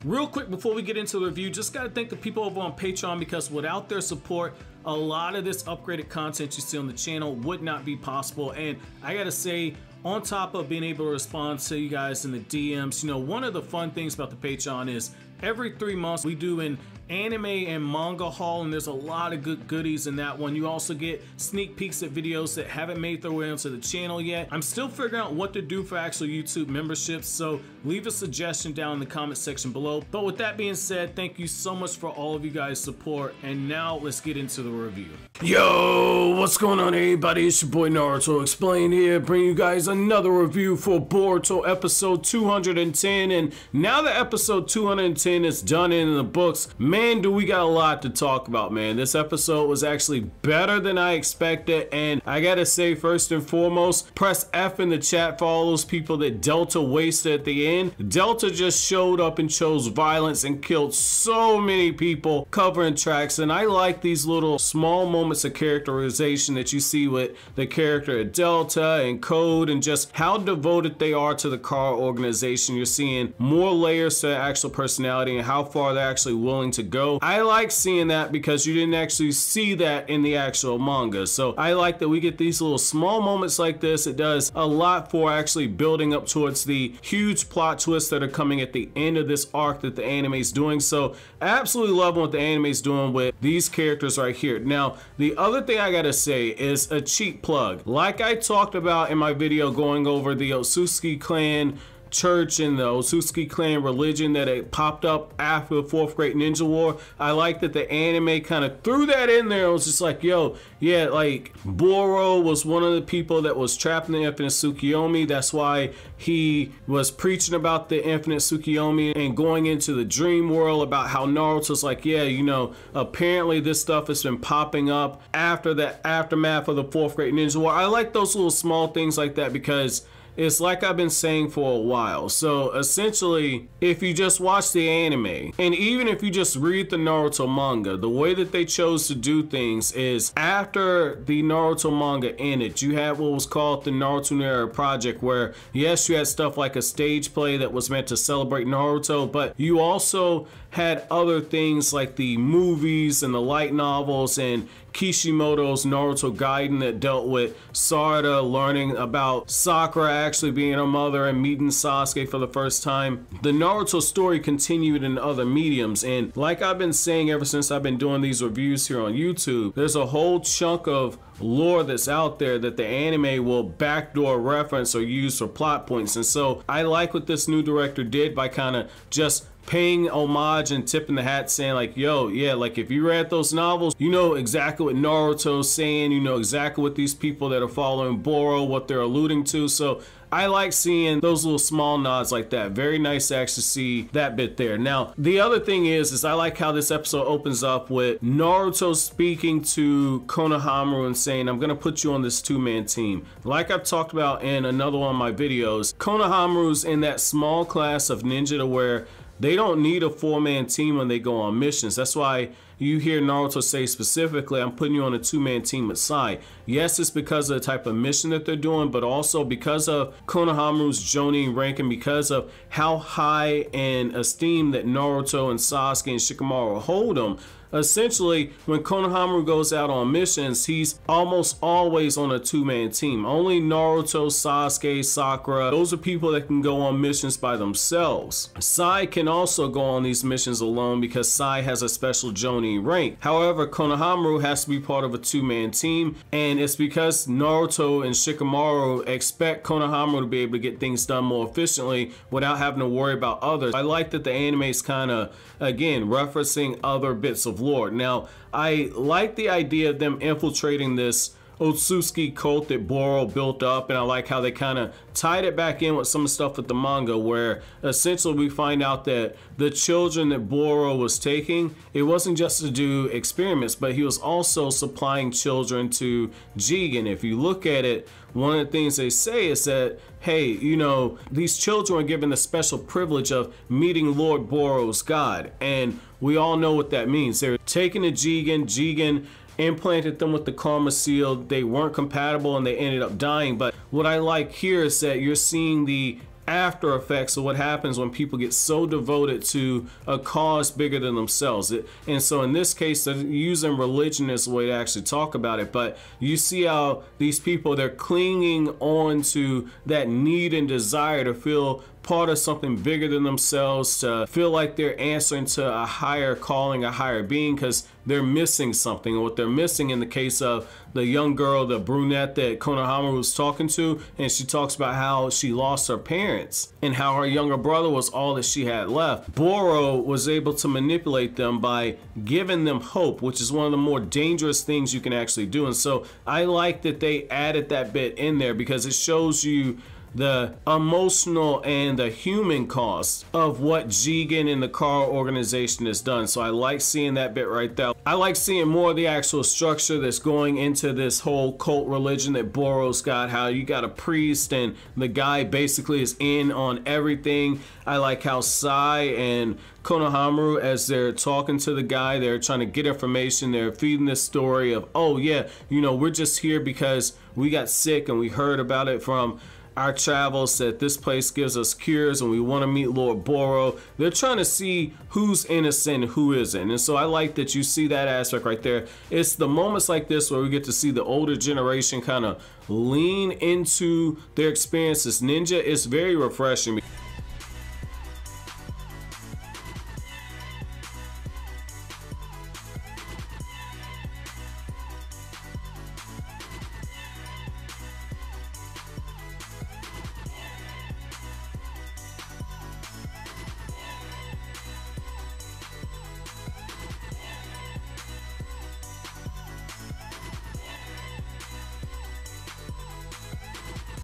Real quick before we get into the review, just gotta thank the people over on Patreon, because without their support, a lot of this upgraded content you see on the channel would not be possible. And I gotta say, on top of being able to respond to you guys in the DMs, you know, one of the fun things about the Patreon is every 3 months we do an anime and manga haul, and there's a lot of good goodies in that one. You also get sneak peeks at videos that haven't made their way onto the channel yet. I'm still figuring out what to do for actual YouTube memberships, so leave a suggestion down in the comment section below. But with that being said, thank you so much for all of you guys' support, and now let's get into the review. Yo, what's going on everybody? It's your boy Naruto Explained here, bringing you guys another review for Boruto episode 210, and now that episode 210 is done in the books, man, do we got a lot to talk about, man. This episode was actually better than I expected, and I gotta say, first and foremost, press F in the chat for all those people that Delta wasted at the end. Delta just showed up and chose violence and killed so many people covering tracks, and I like these little small moments of characterization that you see with the character of Delta and Code, and just how devoted they are to the car organization. You're seeing more layers to their actual personality and how far they're actually willing to go. I like seeing that because you didn't actually see that in the actual manga. So I like that we get these little small moments like this. It does a lot for actually building up towards the huge plot twists that are coming at the end of this arc that the anime is doing. So I absolutely love what the anime is doing with these characters right here. Now, the other thing I gotta say is a cheap plug. Like I talked about in my video going over the Otsutsuki clan church and the Otsutsuki clan religion that it popped up after the 4th Great Ninja War, I like that the anime kind of threw that in there. It was just like, yo, yeah, like Boro was one of the people that was trapped in the infinite Tsukiyomi. That's why he was preaching about the infinite Tsukiyomi and going into the dream world, about how Naruto's like, yeah, you know, apparently this stuff has been popping up after the aftermath of the 4th Great Ninja War. I like those little small things like that because it's like I've been saying for a while. So essentially, if you just watch the anime, and even if you just read the Naruto manga, the way that they chose to do things is after the Naruto manga ended, you had what was called the Naruto Era Project, where yes, you had stuff like a stage play that was meant to celebrate Naruto, but you also had other things like the movies and the light novels and Kishimoto's Naruto Gaiden that dealt with Sarada learning about Sakura actually being her mother and meeting Sasuke for the first time. The Naruto story continued in other mediums, and like I've been saying ever since I've been doing these reviews here on YouTube, there's a whole chunk of lore that's out there that the anime will backdoor reference or use for plot points. And so I like what this new director did by kind of just paying homage and tipping the hat, saying like, yo, yeah, like if you read those novels, you know exactly what Naruto's saying, you know exactly what these people that are following Boro, what they're alluding to. So I like seeing those little small nods like that. Very nice to actually see that bit there. Now, the other thing is I like how this episode opens up with Naruto speaking to Konohamaru and saying, I'm gonna put you on this 2-man team. Like I've talked about in another one of my videos, Konohamaru's in that small class of ninja to where they don't need a 4-man team when they go on missions. That's why you hear Naruto say specifically, I'm putting you on a 2-man team with Sai. Yes, it's because of the type of mission that they're doing, but also because of Konohamaru's Jonin rank and because of how high and esteemed that Naruto and Sasuke and Shikamaru hold him. Essentially, when Konohamaru goes out on missions, he's almost always on a 2-man team. Only Naruto, Sasuke, Sakura, those are people that can go on missions by themselves. Sai can also go on these missions alone because Sai has a special Jonin rank. However, Konohamaru has to be part of a 2-man team, and it's because Naruto and Shikamaru expect Konohamaru to be able to get things done more efficiently without having to worry about others. I like that the anime is kind of, again, referencing other bits of lore. Now, I like the idea of them infiltrating this Otsutsuki cult that Boro built up, and I like how they kind of tied it back in with some stuff with the manga, where essentially we find out that the children that Boro was taking, it wasn't just to do experiments, but he was also supplying children to Jigen. If you look at it, one of the things they say is that, hey, you know, these children are given the special privilege of meeting Lord Boro's God, and we all know what that means. They're taken to Jigen. Jigen implanted them with the karma seal. They weren't compatible and they ended up dying. But what I like here is that you're seeing the after effects of what happens when people get so devoted to a cause bigger than themselves. And so in this case, they're using religion as a way to actually talk about it. But you see how these people, they're clinging on to that need and desire to feel part of something bigger than themselves, to feel like they're answering to a higher calling, a higher being, because they're missing something. And what they're missing in the case of the young girl, the brunette that Konohamaru was talking to, and she talks about how she lost her parents and how her younger brother was all that she had left. Boro was able to manipulate them by giving them hope, which is one of the more dangerous things you can actually do. And so I like that they added that bit in there, because it shows you the emotional and the human cost of what Jigen and the Kara organization has done. So I like seeing that bit right there. I like seeing more of the actual structure that's going into this whole cult religion that Boro's got, how you got a priest and the guy basically is in on everything. I like how Sai and Konohamaru, as they're talking to the guy, they're trying to get information, they're feeding this story of, oh yeah, you know, we're just here because we got sick and we heard about it from our travels, that this place gives us cures and we want to meet Lord Boro. They're trying to see who's innocent and who isn't. And so I like that you see that aspect right there. It's the moments like this where we get to see the older generation kind of lean into their experience as ninja. It's very refreshing.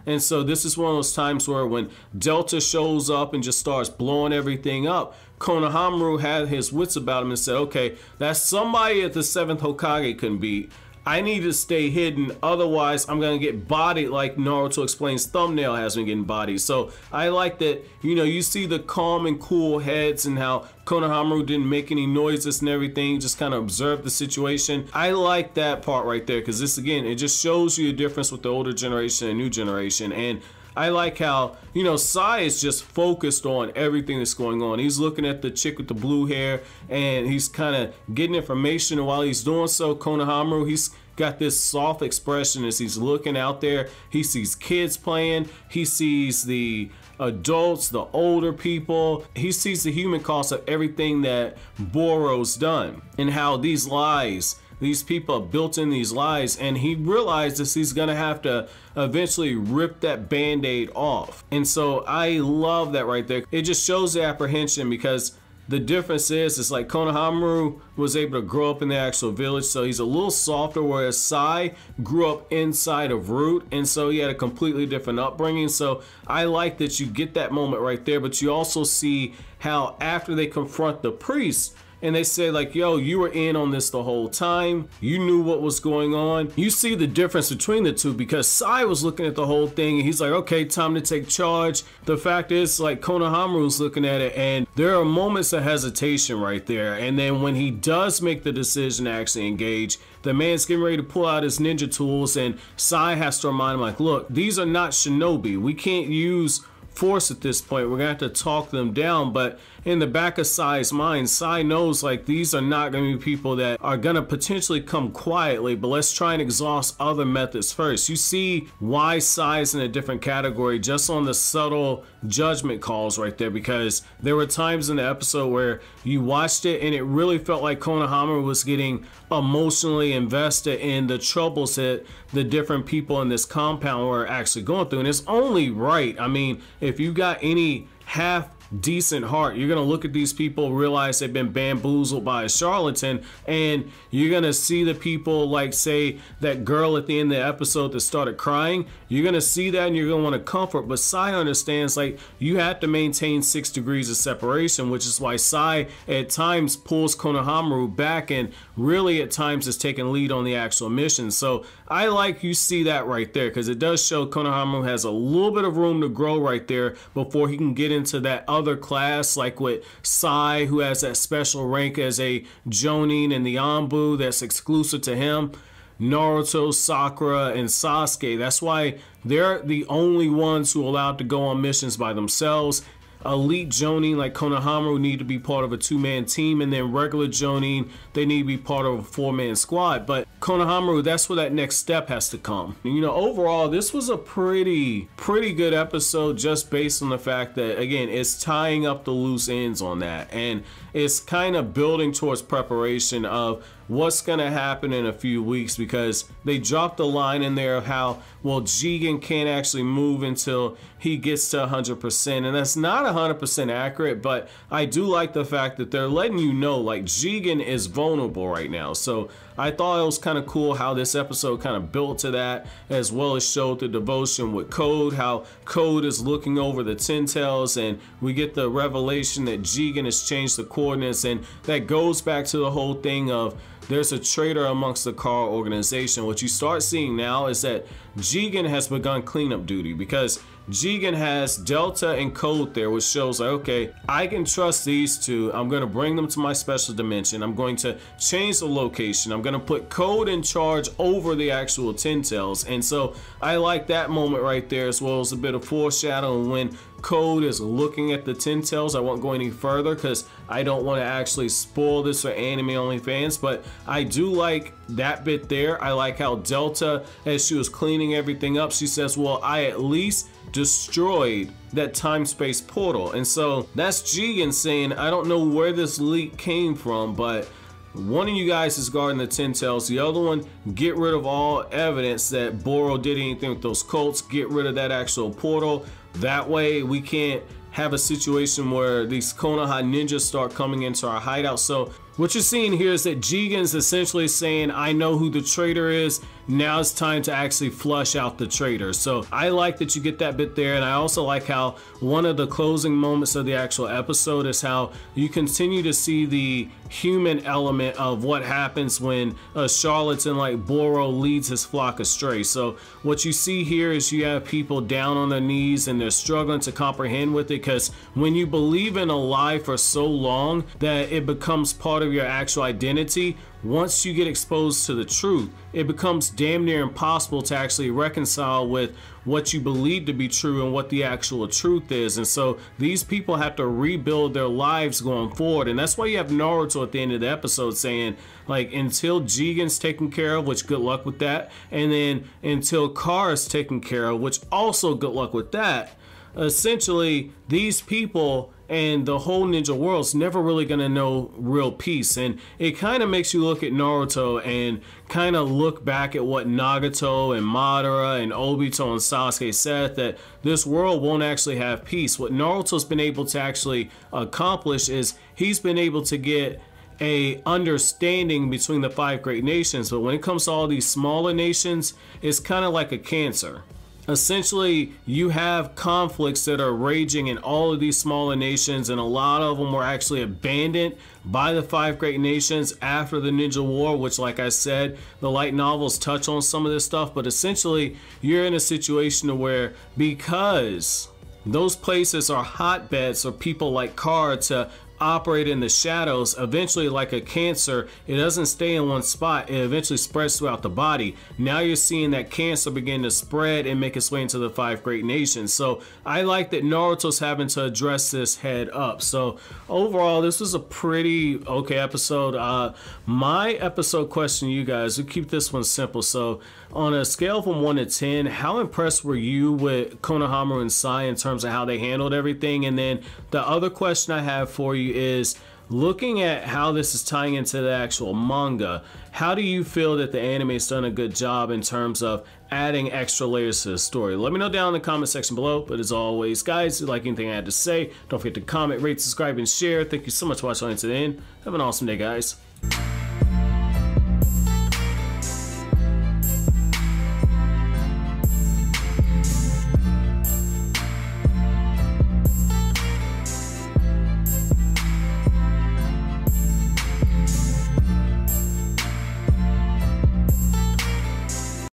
And so this is one of those times where when Delta shows up and just starts blowing everything up, Konohamaru had his wits about him and said, okay, that's somebody that the 7th Hokage can beat. I need to stay hidden, otherwise I'm gonna get bodied like Naruto Explains thumbnail has been getting bodied. So I like that, you know, you see the calm and cool heads and how Konohamaru didn't make any noises and everything, just kind of observed the situation. I like that part right there, because this, again, it just shows you the difference with the older generation and new generation. And I like how, you know, Sai is just focused on everything that's going on. He's looking at the chick with the blue hair and he's kind of getting information. And while he's doing so, Konohamaru, he's got this soft expression as he's looking out there. He sees kids playing. He sees the adults, the older people. He sees the human cost of everything that Boro's done and how these lies, these people have built in these lies, and he realizes he's gonna have to eventually rip that band-aid off. And so I love that right there. It just shows the apprehension, because the difference is, it's like Konohamaru was able to grow up in the actual village, so he's a little softer, whereas Sai grew up inside of Root, and so he had a completely different upbringing. So I like that you get that moment right there, but you also see how after they confront the priest, and they say like, yo, you were in on this the whole time. You knew what was going on. You see the difference between the two, because Sai was looking at the whole thing and he's like, okay, time to take charge. The fact is, like, Konohamaru's looking at it and there are moments of hesitation right there. And then when he does make the decision to actually engage, the man's getting ready to pull out his ninja tools and Sai has to remind him like, look, these are not shinobi. We can't use force at this point. We're gonna have to talk them down. But in the back of Sai's mind, Sai knows like these are not gonna be people that are gonna potentially come quietly, but let's try and exhaust other methods first. You see why Sai's in a different category just on the subtle judgment calls right there, because there were times in the episode where you watched it and it really felt like Konohamaru was getting emotionally invested in the troubles that the different people in this compound were actually going through. And it's only right. I mean, if you got any half decent heart, you're gonna look at these people, realize they've been bamboozled by a charlatan, and you're gonna see the people like, say, that girl at the end of the episode that started crying. You're gonna see that and you're gonna want to comfort. But Sai understands like you have to maintain 6 degrees of separation, which is why Sai at times pulls Konohamaru back and really at times is taking lead on the actual mission. So I like you see that right there, because it does show Konohamaru has a little bit of room to grow right there before he can get into that other class, like with Sai, who has that special rank as a Jonin and the Anbu that's exclusive to him. Naruto, Sakura, and Sasuke. That's why they're the only ones who are allowed to go on missions by themselves. Elite Jonin like Konohamaru need to be part of a 2-man team, and then regular Jonin, they need to be part of a 4-man squad. But Konohamaru, that's where that next step has to come. You know, overall, this was a pretty good episode, just based on the fact that, again, it's tying up the loose ends on that, and it's kind of building towards preparation of what's gonna happen in a few weeks, because they dropped a line in there of how, well, Jigen can't actually move until he gets to 100%, and that's not 100% accurate, but I do like the fact that they're letting you know, like, Jigen is vulnerable right now. So I thought it was kind of cool how this episode kind of built to that, as well as showed the devotion with Code, how Code is looking over the Ten Tails, and we get the revelation that Jigen has changed the coordinates, and that goes back to the whole thing of there's a traitor amongst the Car organization. What you start seeing now is that Jigen has begun cleanup duty, because Jigen has Delta and Code there, which shows like, okay, I can trust these two. I'm going to bring them to my special dimension. I'm going to change the location. I'm going to put Code in charge over the actual Ten Tails. And so I like that moment right there, as well as a bit of foreshadowing when Code is looking at the Ten Tails. I won't go any further because I don't want to actually spoil this for anime only fans, but I do like that bit there. I like how Delta, as she was cleaning everything up, she says, well, I at least destroyed that time-space portal. And so that's Jigen saying, I don't know where this leak came from, but one of you guys is guarding the Ten Tails, the other one, get rid of all evidence that Boro did anything with those cults, get rid of that actual portal. That way we can't have a situation where these Konoha ninjas start coming into our hideout. So what you're seeing here is that Jigen's essentially saying, I know who the traitor is. Now it's time to actually flush out the traitor. So I like that you get that bit there. And I also like how one of the closing moments of the actual episode is how you continue to see the human element of what happens when a charlatan like Boro leads his flock astray. So what you see here is you have people down on their knees and they're struggling to comprehend with it, because when you believe in a lie for so long that it becomes part of your actual identity, once you get exposed to the truth, it becomes damn near impossible to actually reconcile with what you believe to be true and what the actual truth is. And so these people have to rebuild their lives going forward. And that's why you have Naruto at the end of the episode saying, like, until Jigen's taken care of, which good luck with that, and then until Car is taken care of, which also good luck with that. Essentially, these people and the whole ninja world's never really gonna know real peace. And it kind of makes you look at Naruto and kind of look back at what Nagato and Madara and Obito and Sasuke said, that this world won't actually have peace. What Naruto's been able to actually accomplish is he's been able to get a understanding between the 5 great nations, but when it comes to all these smaller nations, it's kind of like a cancer. Essentially, you have conflicts that are raging in all of these smaller nations, and a lot of them were actually abandoned by the 5 great nations after the Ninja War, which, like I said, the light novels touch on some of this stuff, but essentially you're in a situation where, because those places are hotbeds for people like Car to operate in the shadows, eventually, like a cancer, it doesn't stay in one spot, it eventually spreads throughout the body. Now you're seeing that cancer begin to spread and make its way into the 5 great nations. So I like that Naruto's having to address this head up. So overall, this was a pretty okay episode. My episode question to you guys, we'll keep this one simple. So on a scale from 1 to 10, how impressed were you with Konohamaru and Sai in terms of how they handled everything? And then the other question I have for you is, looking at how this is tying into the actual manga, how do you feel that the anime's done a good job in terms of adding extra layers to the story? Let me know down in the comment section below. But as always, guys, if you like anything I had to say, don't forget to comment, rate, subscribe, and share. Thank you so much for watching to the end. Have an awesome day, guys.